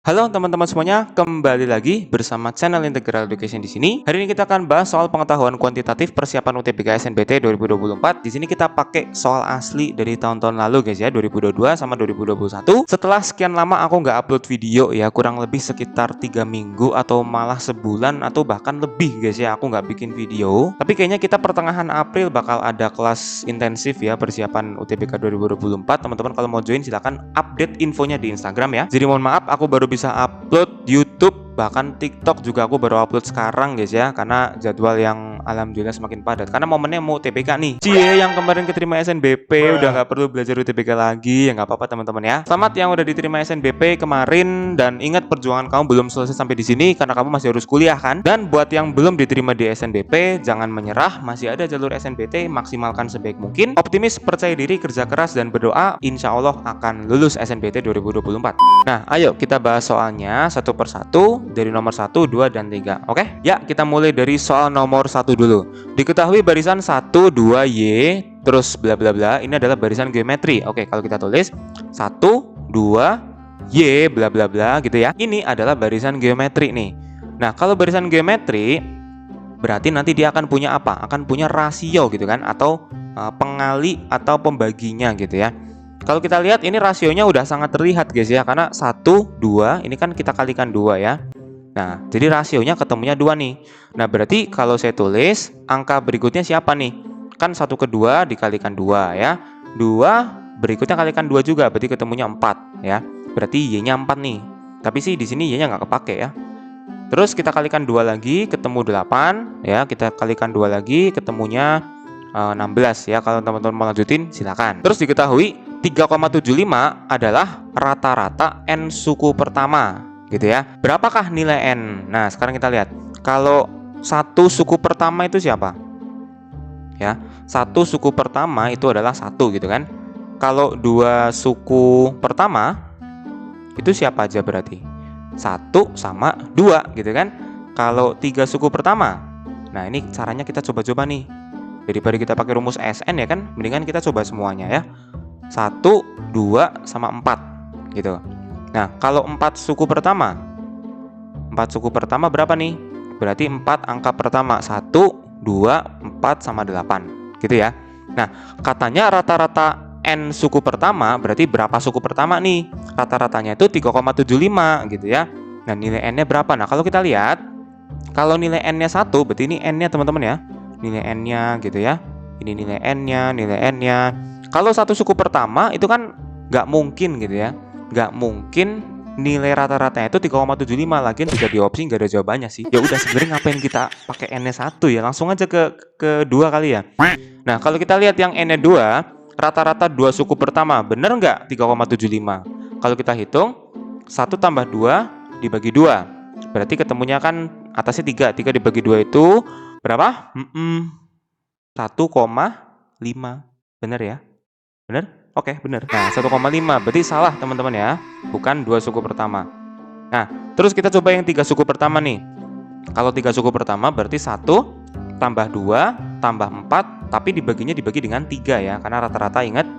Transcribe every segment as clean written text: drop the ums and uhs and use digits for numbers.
Halo teman-teman semuanya, kembali lagi bersama channel Integral Education di sini. Hari ini kita akan bahas soal pengetahuan kuantitatif persiapan UTBK SNBT 2024. Di sini kita pakai soal asli dari tahun-tahun lalu guys ya, 2022 sama 2021. Setelah sekian lama aku nggak upload video ya, kurang lebih sekitar 3 minggu atau malah sebulan atau bahkan lebih guys ya, aku nggak bikin video. Tapi kayaknya kita pertengahan April bakal ada kelas intensif ya persiapan UTBK 2024. Teman-teman kalau mau join silahkan update infonya di Instagram ya. Jadi mohon maaf aku baru bisa upload YouTube, bahkan TikTok juga aku baru upload sekarang guys ya, karena jadwal yang alhamdulillah semakin padat karena momennya mau UTBK nih. Cie yang kemarin keterima SNBP udah nggak perlu belajar UTBK lagi, ya nggak apa-apa teman-teman ya. Selamat yang udah diterima SNBP kemarin, dan ingat perjuangan kamu belum selesai sampai di sini karena kamu masih harus kuliah kan. Dan buat yang belum diterima di SNBP jangan menyerah, masih ada jalur SNBT, maksimalkan sebaik mungkin. Optimis, percaya diri, kerja keras dan berdoa, insya Allah akan lulus SNBT 2024. Nah, ayo kita bahas soalnya satu persatu dari nomor 1, 2, dan 3. Oke? Ya, kita mulai dari soal nomor 1 dulu. Diketahui barisan 1, 2, Y, terus bla bla bla, ini adalah barisan geometri. Oke, kalau kita tulis 1, 2, Y, bla bla bla gitu ya. Ini adalah barisan geometri nih. Nah, kalau barisan geometri berarti nanti dia akan punya apa? Akan punya rasio gitu kan, atau pengali atau pembaginya gitu ya. Kalau kita lihat ini rasionya udah sangat terlihat guys ya, karena 1, 2 ini kan kita kalikan 2 ya. Nah, jadi rasionya ketemunya 2 nih. Nah, berarti kalau saya tulis angka berikutnya siapa nih? Kan 1 ke 2 dikalikan 2 ya. 2 berikutnya kalikan 2 juga, berarti ketemunya 4 ya. Berarti Y-nya 4 nih. Tapi sih di sini Y-nya nggak kepake ya. Terus kita kalikan 2 lagi, ketemu 8 ya. Kita kalikan 2 lagi, ketemunya 16 ya. Kalau teman-teman mau lanjutin silakan. Terus diketahui 3,75 adalah rata-rata N suku pertama gitu ya. Berapakah nilai N? Nah, sekarang kita lihat. Kalau satu suku pertama itu siapa? Ya, satu suku pertama itu adalah 1 gitu kan. Kalau dua suku pertama itu siapa aja berarti? 1 sama 2 gitu kan. Kalau 3 suku pertama, nah ini caranya kita coba-coba nih. Daripada kita pakai rumus SN ya kan, mendingan kita coba semuanya ya. 1, 2, sama 4 gitu. Nah, kalau 4 suku pertama, 4 suku pertama berapa nih? Berarti 4 angka pertama, 1, 2, 4, sama 8 gitu ya. Nah, katanya rata-rata N suku pertama, berarti berapa suku pertama nih? Rata-ratanya itu 3,75 gitu ya. Nah, nilai N-nya berapa? Nah, kalau kita lihat, kalau nilai N-nya 1, berarti ini N-nya teman-teman ya. Nilai N-nya gitu ya. Ini nilai N-nya, nilai N-nya. Kalau satu suku pertama itu kan nggak mungkin gitu ya, nggak mungkin nilai rata-ratanya itu 3,75. Lagian juga di opsi nggak ada jawabannya sih. Ya udah, sebenarnya ngapain kita pakai N-nya 1 ya, langsung aja ke 2 kali ya. Nah, kalau kita lihat yang N-nya 2, rata-rata 2 suku pertama, bener nggak 3,75? Kalau kita hitung 1 tambah 2 dibagi 2, berarti ketemunya kan atasnya 3. 3 dibagi 2 itu berapa? 1,5. Bener ya? Bener? Oke, bener. Nah, 1,5. Berarti salah teman-teman ya. Bukan 2 suku pertama. Nah, terus kita coba yang 3 suku pertama nih. Kalau 3 suku pertama berarti 1 tambah 2 tambah 4, tapi dibaginya dibagi dengan 3 ya, karena rata-rata ingat.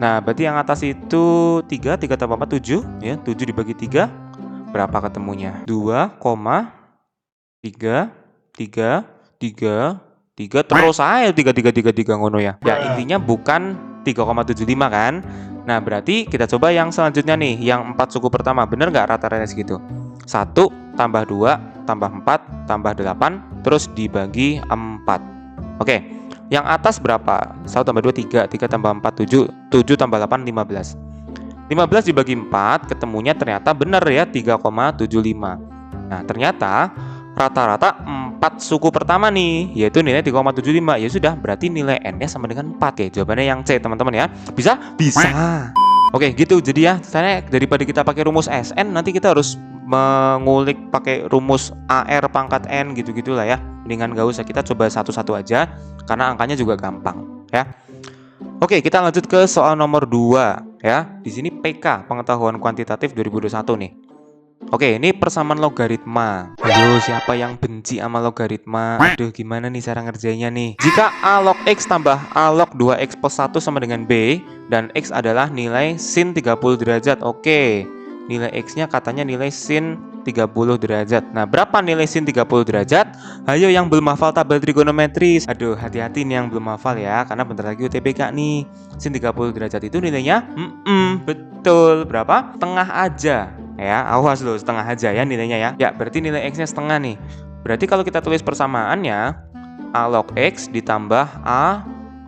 Nah, berarti yang atas itu 3 tambah 4, 7 ya. 7 dibagi 3 berapa ketemunya? 2,3 3 3 3 terus aja 3 ngono ya. Ya, intinya bukan 3,75 kan. Nah, berarti kita coba yang selanjutnya nih, yang 4 suku pertama. Bener nggak rata-rata segitu? 1 tambah 2 tambah 4 tambah 8 terus dibagi 4. Oke, yang atas berapa? 1 tambah 2 3, 3 tambah 4 7, 7 tambah 8 15. 15 dibagi 4 ketemunya ternyata bener ya 3,75. Nah, ternyata rata-rata 4 suku pertama nih, yaitu nilai 3,75. Ya sudah, berarti nilai N-nya sama dengan 4 ya. Jawabannya yang C, teman-teman ya. Bisa? Bisa. Oke, gitu. Jadi ya, saya daripada kita pakai rumus SN, nanti kita harus mengulik pakai rumus AR pangkat N gitu-gitulah ya. Mendingan gak usah, kita coba satu-satu aja karena angkanya juga gampang ya. Oke, kita lanjut ke soal nomor 2 ya. Di sini PK, pengetahuan kuantitatif 2021 nih. Oke, ini persamaan logaritma. Aduh, siapa yang benci sama logaritma? Aduh, gimana nih cara ngerjainnya nih? Jika A log X tambah A log 2X plus 1 sama dengan B, dan X adalah nilai sin 30 derajat. Oke, nilai X-nya katanya nilai sin 30 derajat. Nah, berapa nilai sin 30 derajat? Ayo yang belum hafal tabel trigonometris. Aduh, hati-hati nih yang belum hafal ya, karena bentar lagi UTBK nih. Sin 30 derajat itu nilainya betul. Berapa? Setengah aja. Ya, awas loh, setengah aja ya nilainya ya. Ya, berarti nilai X-nya setengah nih. Berarti kalau kita tulis persamaannya, A log X ditambah A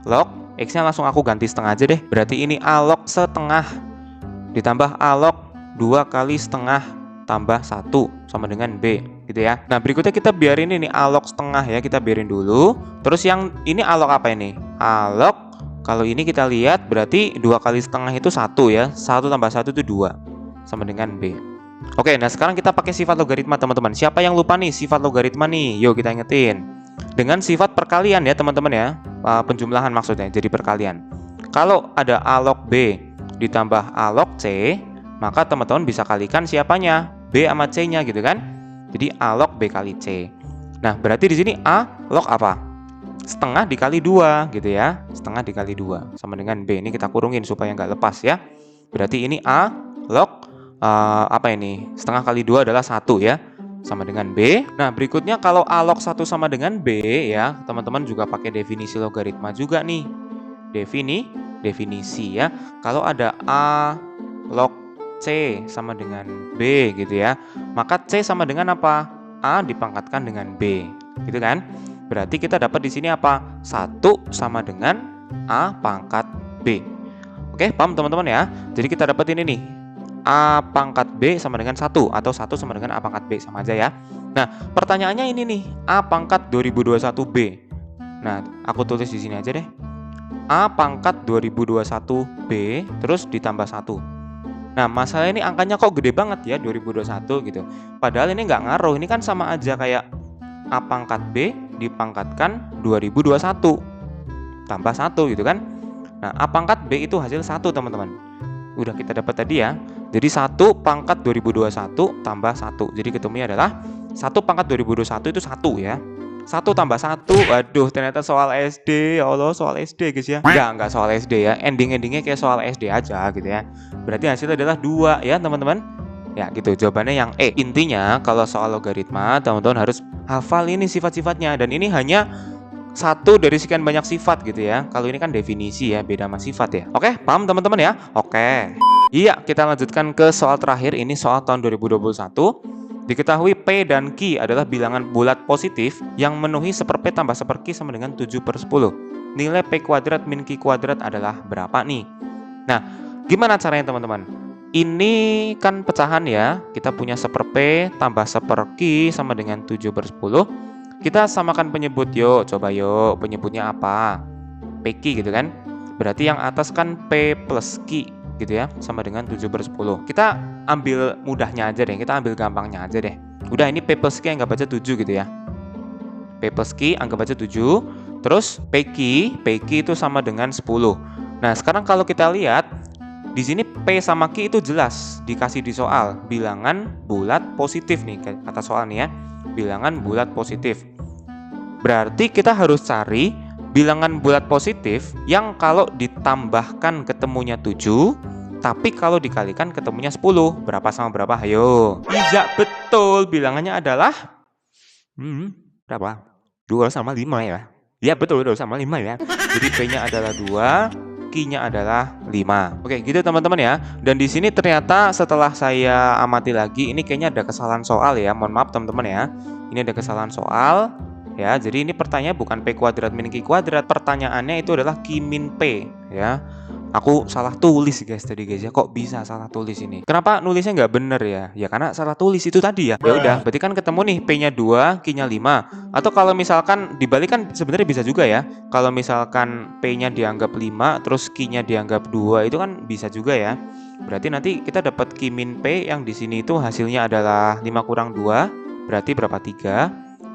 log X-nya langsung aku ganti setengah aja deh. Berarti ini A log setengah ditambah A log 2 kali setengah tambah 1 sama dengan B gitu ya. Nah, berikutnya kita biarin ini A log setengah ya, kita biarin dulu. Terus yang ini A log apa ini? A log, kalau ini kita lihat berarti 2 kali setengah itu 1 ya. 1 tambah 1 itu 2 sama dengan B. Oke, nah sekarang kita pakai sifat logaritma teman-teman. Siapa yang lupa nih sifat logaritma nih? Yuk kita ingetin. Dengan sifat perkalian ya teman-teman ya. Penjumlahan maksudnya, jadi perkalian. Kalau ada A log B ditambah A log C, maka teman-teman bisa kalikan siapanya? B sama C-nya gitu kan? Jadi A log B kali C. Nah, berarti di sini A log apa? Setengah dikali 2 gitu ya. Setengah dikali 2 sama dengan B. Ini kita kurungin supaya nggak lepas ya. Berarti ini A log apa ini? Setengah kali 2 adalah 1 ya. Sama dengan B. Nah, berikutnya kalau A log 1 sama dengan B ya, teman-teman juga pakai definisi logaritma juga nih. Definisi ya. Kalau ada A log C sama dengan B gitu ya, maka C sama dengan apa? A dipangkatkan dengan B, gitu kan? Berarti kita dapat di sini apa? 1 sama dengan A pangkat B. Oke, paham teman-teman ya? Jadi kita dapat ini nih. A pangkat B sama dengan 1 atau 1 sama dengan A pangkat B, sama aja ya. Nah, pertanyaannya ini nih, A pangkat 2021B. Nah, aku tulis di sini aja deh. A pangkat 2021B terus ditambah 1. Nah, masalah ini angkanya kok gede banget ya 2021 gitu. Padahal ini nggak ngaruh, ini kan sama aja kayak A pangkat B dipangkatkan 2021 tambah 1 gitu kan. Nah, A pangkat B itu hasil 1 teman-teman. Udah kita dapat tadi ya. Jadi 1 pangkat 2021 tambah 1. Jadi ketemunya adalah 1 pangkat 2021 itu 1 ya. 1 tambah 1, waduh ternyata soal SD, ya Allah soal SD guys ya. Enggak soal SD ya, ending-endingnya kayak soal SD aja gitu ya. Berarti hasilnya adalah 2 ya teman-teman. Ya gitu, jawabannya yang E. Intinya kalau soal logaritma teman-teman harus hafal ini sifat-sifatnya. Dan ini hanya satu dari sekian banyak sifat gitu ya. Kalau ini kan definisi ya, beda sama sifat ya. Oke, paham teman-teman ya? Oke. Iya, kita lanjutkan ke soal terakhir. Ini soal tahun 2021. Diketahui P dan Q adalah bilangan bulat positif yang memenuhi 1/P tambah 1/Q sama dengan 7/10. Nilai P kuadrat min Q kuadrat adalah berapa nih? Nah, gimana caranya teman-teman? Ini kan pecahan ya. Kita punya 1/P tambah 1/Q sama dengan 7/10. Kita samakan penyebut yuk. Coba yuk, penyebutnya apa? PQ gitu kan? Berarti yang atas kan P plus Q gitu ya, sama dengan 7/10. Kita ambil mudahnya aja deh, kita ambil gampangnya aja deh. Udah, ini P plus Q anggap aja 7 gitu ya. P plus Q anggap aja 7. Terus PQ itu sama dengan 10. Nah, sekarang kalau kita lihat di sini P sama Q itu jelas dikasih di soal, bilangan bulat positif nih kata soal nih ya. Bilangan bulat positif. Berarti kita harus cari bilangan bulat positif yang kalau ditambahkan ketemunya 7, tapi kalau dikalikan ketemunya 10. Berapa sama berapa? Ayo. Iya, betul. Bilangannya adalah berapa? 2 sama 5 ya. Ya, betul 2 sama 5 ya. Jadi P-nya adalah 2, Q-nya adalah 5. Oke, gitu teman-teman ya. Dan di sini ternyata setelah saya amati lagi, ini kayaknya ada kesalahan soal ya. Mohon maaf teman-teman ya. Ini ada kesalahan soal. Ya, jadi ini pertanyaan bukan P kuadrat min Q kuadrat. Pertanyaannya itu adalah Q min P ya. Aku salah tulis guys tadi guys ya. Kok bisa salah tulis ini? Kenapa nulisnya nggak bener ya? Ya karena salah tulis itu tadi ya. Ya udah, berarti kan ketemu nih P-nya 2, Q-nya 5. Atau kalau misalkan dibalik kan sebenarnya bisa juga ya. Kalau misalkan P-nya dianggap 5 terus Q-nya dianggap 2 itu kan bisa juga ya. Berarti nanti kita dapat Q min P yang di sini itu hasilnya adalah 5 kurang 2, berarti berapa? 3.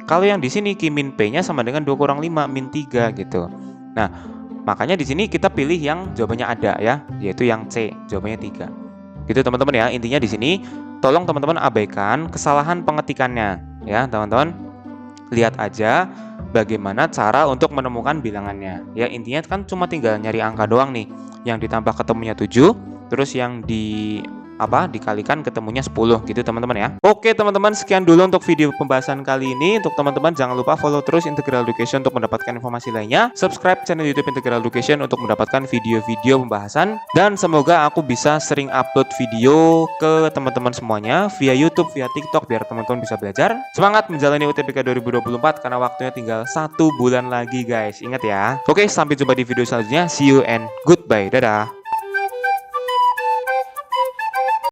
Kalau yang di sini Q min P-nya sama dengan 2 kurang 5 min 3 gitu. Nah, makanya di sini kita pilih yang jawabannya ada ya, yaitu yang C, jawabannya 3. Gitu teman-teman ya. Intinya di sini tolong teman-teman abaikan kesalahan pengetikannya ya, teman-teman. Lihat aja bagaimana cara untuk menemukan bilangannya. Ya, intinya kan cuma tinggal nyari angka doang nih. Yang ditambah ketemunya 7, terus yang di dikalikan ketemunya 10 gitu teman-teman ya. Oke teman-teman, sekian dulu untuk video pembahasan kali ini. Untuk teman-teman jangan lupa follow terus Integral Education untuk mendapatkan informasi lainnya. Subscribe channel YouTube Integral Education untuk mendapatkan video-video pembahasan, dan semoga aku bisa sering upload video ke teman-teman semuanya via YouTube, via TikTok, biar teman-teman bisa belajar. Semangat menjalani UTBK 2024 karena waktunya tinggal 1 bulan lagi guys. Ingat ya. Oke, sampai jumpa di video selanjutnya. See you and goodbye. Dadah.